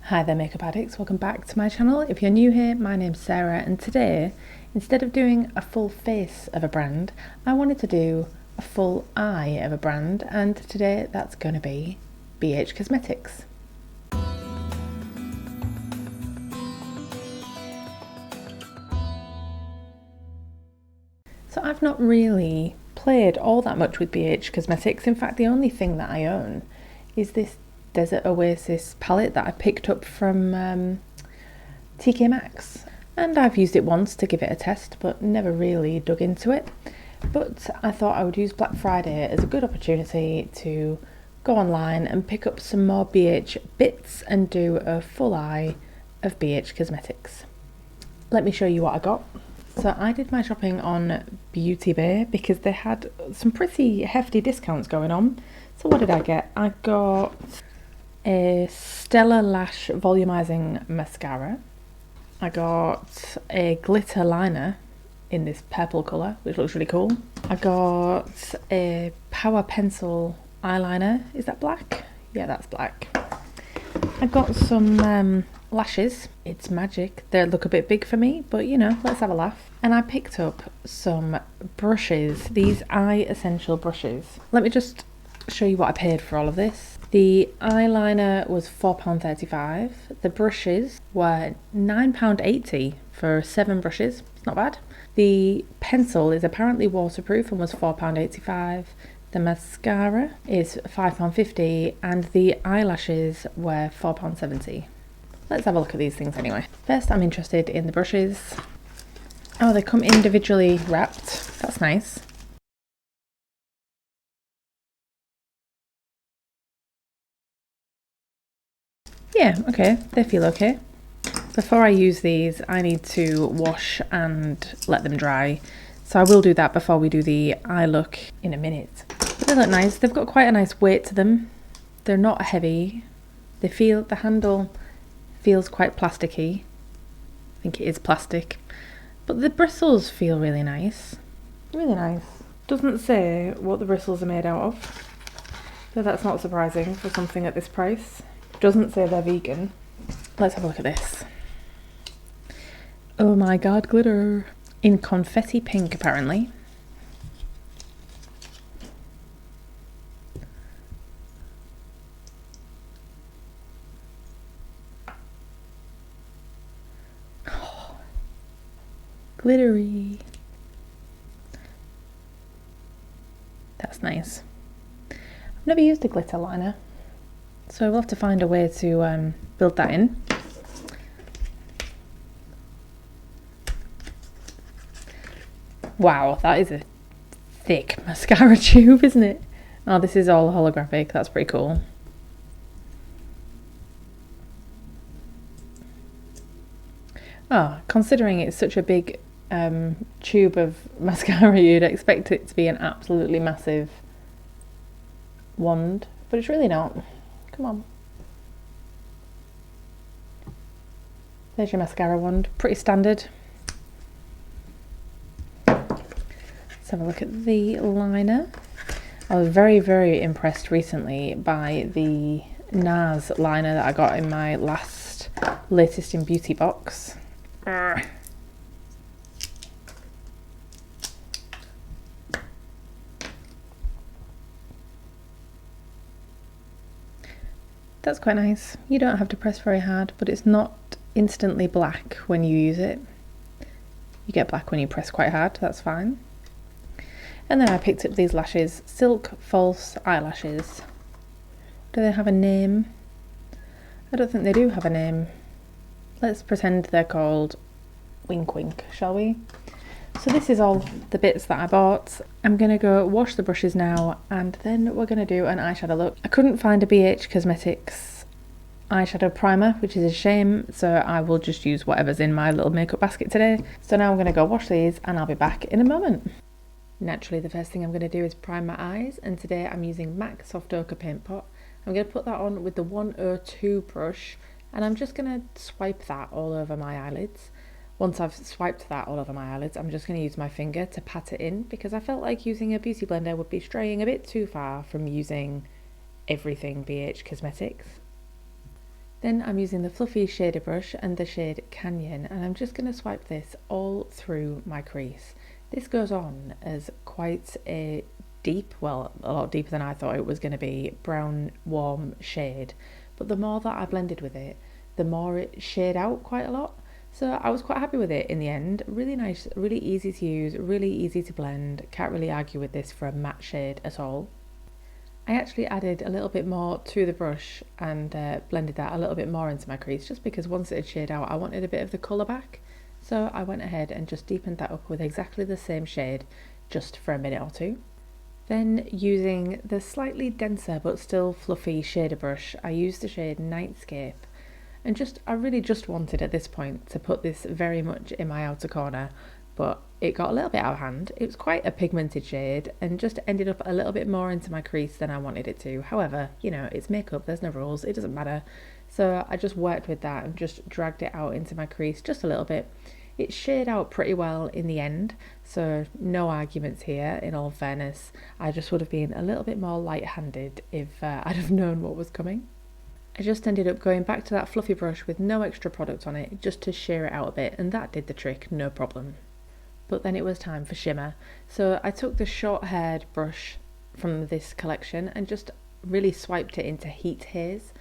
Hi there makeup addicts, welcome back to my channel. If you're new here, my name's Sarah, and today, instead of doing a full face of a brand, I wanted to do a full eye of a brand, and today that's going to be BH Cosmetics. So I've not really played all that much with BH Cosmetics. In fact, the only thing that I own is this Desert Oasis palette that I picked up from TK Maxx, and I've used it once to give it a test but never really dug into it. But I thought I would use Black Friday as a good opportunity to go online and pick up some more BH bits and do a full eye of BH Cosmetics. Let me show you what I got. So I did my shopping on Beauty Bay because they had some pretty hefty discounts going on. So what did I get? I got a Stellar Lash Volumizing Mascara. I got a glitter liner in this purple colour, which looks really cool. I got a Power Pencil eyeliner. Is that black? Yeah, that's black. I got some lashes. It's magic. They look a bit big for me, but you know, let's have a laugh. And I picked up some brushes, these Eye Essential brushes. Let me just show you what I paid for all of this. The eyeliner was £4.35. The brushes were £9.80 for 7 brushes. It's not bad. The pencil is apparently waterproof and was £4.85. The mascara is £5.50 and the eyelashes were £4.70. Let's have a look at these things anyway. First, I'm interested in the brushes. Oh, they come individually wrapped. That's nice. Yeah, okay, they feel okay. Before I use these, I need to wash and let them dry. So I will do that before we do the eye look in a minute. But they look nice. They've got quite a nice weight to them. They're not heavy. The handle feels quite plasticky. I think it is plastic. But the bristles feel really nice. Really nice. Doesn't say what the bristles are made out of. So that's not surprising for something at this price. Doesn't say they're vegan. Let's have a look at this. Oh my god, glitter. In confetti pink, apparently. Oh, glittery. That's nice. I've never used a glitter liner, so we'll have to find a way to build that in. Wow, that is a thick mascara tube, isn't it? Oh, this is all holographic. That's pretty cool. Oh, considering it's such a big tube of mascara, you'd expect it to be an absolutely massive wand, but it's really not. Come on. There's your mascara wand. Pretty standard. Let's have a look at the liner. I was very, very impressed recently by the NARS liner that I got in my latest in beauty box. That's quite nice. You don't have to press very hard, but it's not instantly black when you use it. You get black when you press quite hard, that's fine. And then I picked up these lashes, Silk False Eyelashes. Do they have a name? I don't think they do have a name. Let's pretend they're called Wink Wink, shall we? So this is all the bits that I bought. I'm going to go wash the brushes now and then we're going to do an eyeshadow look. I couldn't find a BH Cosmetics eyeshadow primer, which is a shame, so I will just use whatever's in my little makeup basket today. So now I'm going to go wash these and I'll be back in a moment. Naturally, the first thing I'm going to do is prime my eyes, and today I'm using MAC Soft Ochre Paint Pot. I'm going to put that on with the 102 brush, and I'm just going to swipe that all over my eyelids. Once I've swiped that all over my eyelids, I'm just going to use my finger to pat it in, because I felt like using a beauty blender would be straying a bit too far from using everything BH Cosmetics. Then I'm using the fluffy shader brush and the shade Canyon, and I'm just going to swipe this all through my crease. This goes on as quite a deep, well, a lot deeper than I thought it was going to be, brown warm shade, but the more that I blended with it, the more it shaded out quite a lot. So I was quite happy with it in the end. Really nice, really easy to use, really easy to blend. Can't really argue with this for a matte shade at all. I actually added a little bit more to the brush and blended that a little bit more into my crease, just because once it had shaded out I wanted a bit of the colour back. So I went ahead and just deepened that up with exactly the same shade, just for a minute or two. Then using the slightly denser but still fluffy shader brush, I used the shade Nightscape. And I really just wanted at this point to put this very much in my outer corner, but it got a little bit out of hand. It was quite a pigmented shade and just ended up a little bit more into my crease than I wanted it to. However, you know, it's makeup, there's no rules, it doesn't matter. So I just worked with that and just dragged it out into my crease just a little bit. It shaded out pretty well in the end, so no arguments here, in all fairness. I just would have been a little bit more light-handed if I'd have known what was coming. I just ended up going back to that fluffy brush with no extra product on it, just to sheer it out a bit, and that did the trick, no problem. But then it was time for shimmer. So I took the short-haired brush from this collection and just really swiped it into Heat Haze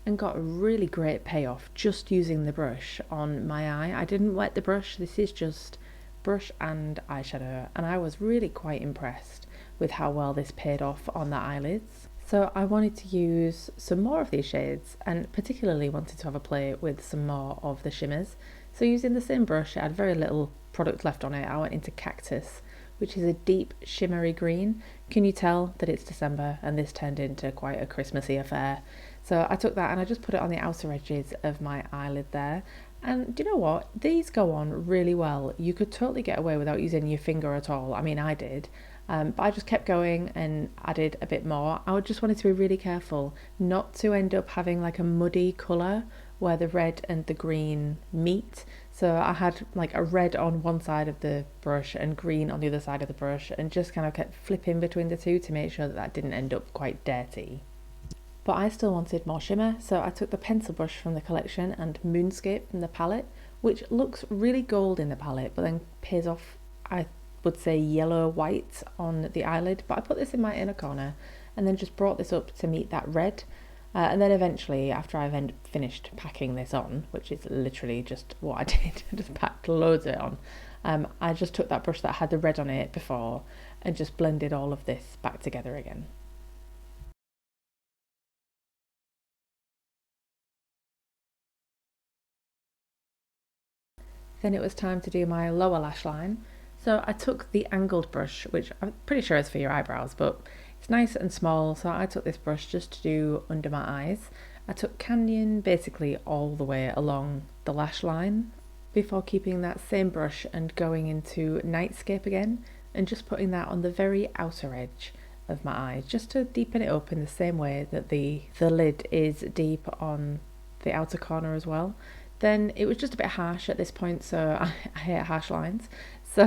and got a really great payoff just using the brush on my eye. I didn't wet the brush, this is just brush and eyeshadow, and I was really quite impressed with how well this paid off on the eyelids. So I wanted to use some more of these shades and particularly wanted to have a play with some more of the shimmers. So using the same brush, I had very little product left on it. I went into Cactus, which is a deep shimmery green. Can you tell that it's December and this turned into quite a Christmassy affair? So I took that and I just put it on the outer edges of my eyelid there. And do you know what? These go on really well. You could totally get away without using your finger at all. I mean, I did. But I just kept going and added a bit more. I just wanted to be really careful not to end up having like a muddy colour where the red and the green meet. So I had like a red on one side of the brush and green on the other side of the brush, and just kind of kept flipping between the two to make sure that didn't end up quite dirty. But I still wanted more shimmer, so I took the pencil brush from the collection and Moonscape from the palette, which looks really gold in the palette but then pays off, I would say, yellow white on the eyelid. But I put this in my inner corner and then just brought this up to meet that red. And then eventually, after I've finished packing this on, which is literally just what I did, I just packed loads of it on, I just took that brush that had the red on it before and just blended all of this back together again. Then it was time to do my lower lash line. So I took the angled brush, which I'm pretty sure is for your eyebrows, but it's nice and small, so I took this brush just to do under my eyes. I took Canyon basically all the way along the lash line before keeping that same brush and going into Nightscape again and just putting that on the very outer edge of my eyes, just to deepen it up in the same way that the lid is deep on the outer corner as well. Then it was just a bit harsh at this point, so I hate harsh lines. So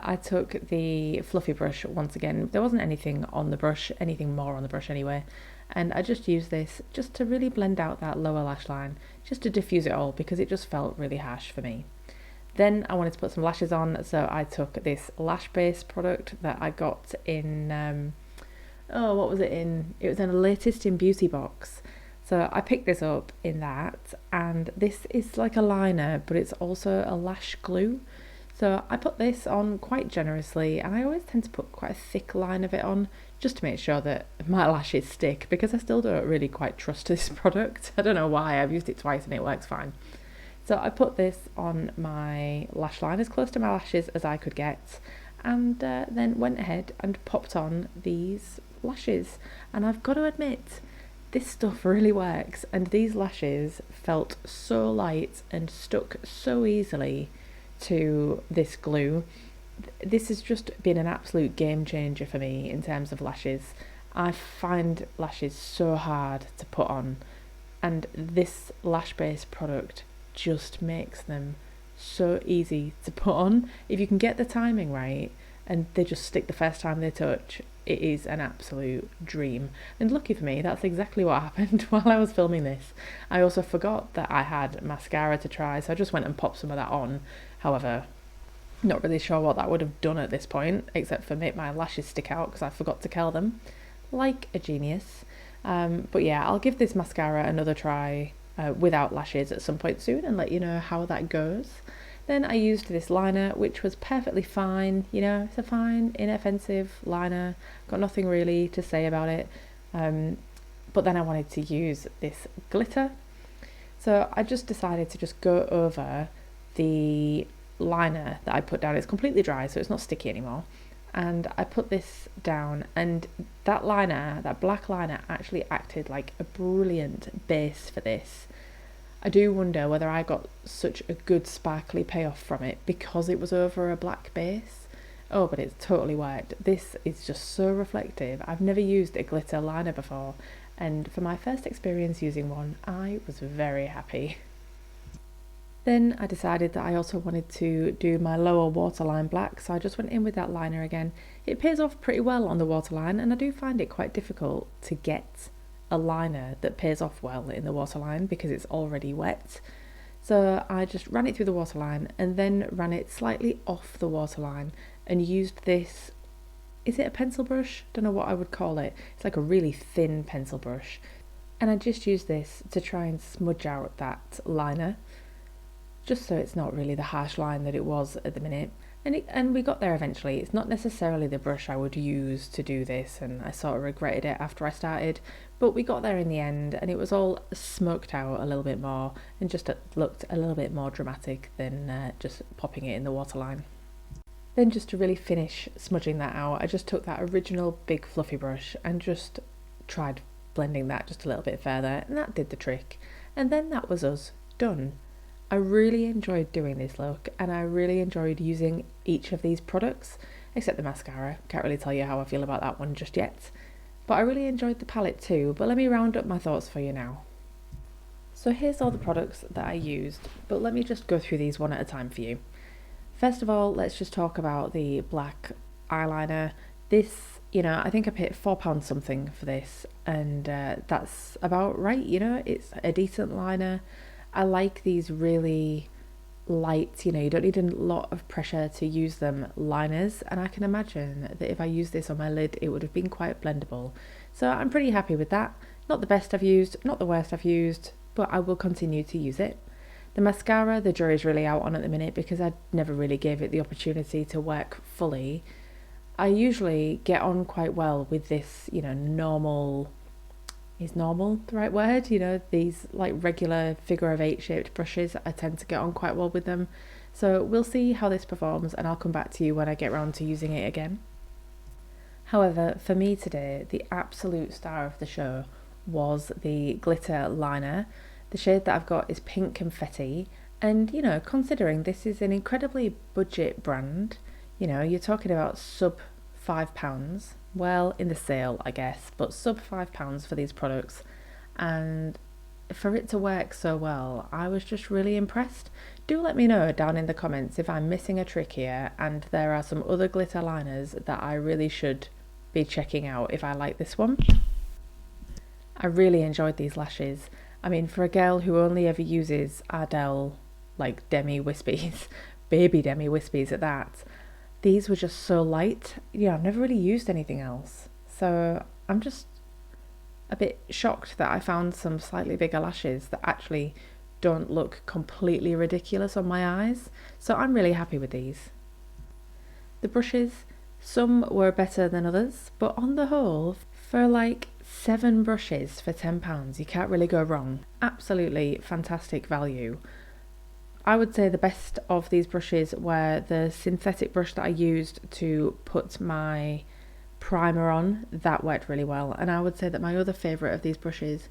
I took the fluffy brush once again. There wasn't anything on the brush, anything more on the brush anyway. And I just used this just to really blend out that lower lash line, just to diffuse it all because it just felt really harsh for me. Then I wanted to put some lashes on, so I took this lash base product that I got in, what was it in? It was in a Latest in Beauty box. So I picked this up in that, and this is like a liner, but it's also a lash glue. So I put this on quite generously, and I always tend to put quite a thick line of it on just to make sure that my lashes stick, because I still don't really quite trust this product. I don't know why, I've used it twice and it works fine. So I put this on my lash line as close to my lashes as I could get, and then went ahead and popped on these lashes. And I've got to admit, this stuff really works, and these lashes felt so light and stuck so easily to this glue. This has just been an absolute game changer for me in terms of lashes. I find lashes so hard to put on, and this lash base product just makes them so easy to put on. If you can get the timing right and they just stick the first time they touch, it is an absolute dream. And lucky for me, that's exactly what happened while I was filming this. I also forgot that I had mascara to try, so I just went and popped some of that on. However, not really sure what that would have done at this point, except for make my lashes stick out because I forgot to curl them. Like a genius. But yeah, I'll give this mascara another try without lashes at some point soon and let you know how that goes. Then I used this liner, which was perfectly fine. You know, it's a fine, inoffensive liner. Got nothing really to say about it. But then I wanted to use this glitter. So I just decided to just go over the liner that I put down. It's completely dry, so it's not sticky anymore. And I put this down, and that liner, that black liner, actually acted like a brilliant base for this. I do wonder whether I got such a good sparkly payoff from it because it was over a black base. Oh, but it's totally worked. This is just so reflective. I've never used a glitter liner before, and for my first experience using one, I was very happy. Then I decided that I also wanted to do my lower waterline black, so I just went in with that liner again. It pays off pretty well on the waterline, and I do find it quite difficult to get a liner that pays off well in the waterline because it's already wet. So I just ran it through the waterline and then ran it slightly off the waterline and used this, is it a pencil brush? Don't know what I would call it. It's like a really thin pencil brush. And I just used this to try and smudge out that liner, just so it's not really the harsh line that it was at the minute. And we got there eventually. It's not necessarily the brush I would use to do this, and I sort of regretted it after I started, but we got there in the end, and it was all smoked out a little bit more and just looked a little bit more dramatic than just popping it in the waterline. Then just to really finish smudging that out, I just took that original big fluffy brush and just tried blending that just a little bit further, and that did the trick. And then that was us done. I really enjoyed doing this look, and I really enjoyed using each of these products, except the mascara. Can't really tell you how I feel about that one just yet. But I really enjoyed the palette too, but let me round up my thoughts for you now. So here's all the products that I used, but let me just go through these one at a time for you. First of all, let's just talk about the black eyeliner. This, you know, I think I paid £4 something for this, and that's about right, you know, it's a decent liner. I like these really light, you know, you don't need a lot of pressure to use them liners, and I can imagine that if I used this on my lid it would have been quite blendable. So I'm pretty happy with that. Not the best I've used, not the worst I've used, but I will continue to use it. The mascara, the jury's really out on at the minute because I never really gave it the opportunity to work fully. I usually get on quite well with this, you know, normal, is normal the right word? You know, these like regular figure of 8 shaped brushes, I tend to get on quite well with them. So we'll see how this performs, and I'll come back to you when I get around to using it again. However, for me today, the absolute star of the show was the glitter liner. The shade that I've got is Pink Confetti, and you know, considering this is an incredibly budget brand, you know, you're talking about sub £5, well, in the sale I guess, but sub £5 for these products, and for it to work so well, I was just really impressed. Do let me know down in the comments if I'm missing a trick here and there are some other glitter liners that I really should be checking out if I like this one. I really enjoyed these lashes. I mean, for a girl who only ever uses Ardell like demi wispies, baby demi wispies at that, these were just so light. Yeah, I've never really used anything else. So I'm just a bit shocked that I found some slightly bigger lashes that actually don't look completely ridiculous on my eyes. So I'm really happy with these. The brushes, some were better than others, but on the whole, for like 7 brushes for £10, you can't really go wrong. Absolutely fantastic value. I would say the best of these brushes were the synthetic brush that I used to put my primer on. That worked really well. And I would say that my other favourite of these brushes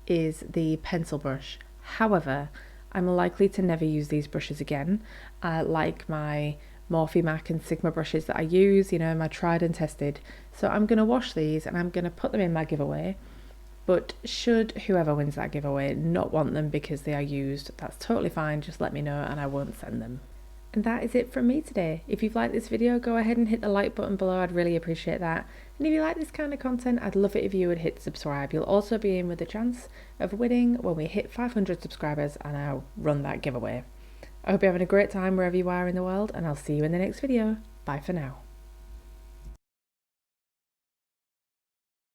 is the pencil brush. However, I'm likely to never use these brushes again. I like my Morphe MAC and Sigma brushes that I use, you know, my tried and tested. So I'm going to wash these and I'm going to put them in my giveaway. But should whoever wins that giveaway not want them because they are used, that's totally fine, just let me know and I won't send them. And that is it from me today. If you've liked this video, go ahead and hit the like button below. I'd really appreciate that. And if you like this kind of content, I'd love it if you would hit subscribe. You'll also be in with a chance of winning when we hit 500 subscribers and I'll run that giveaway. I hope you're having a great time wherever you are in the world, and I'll see you in the next video. Bye for now.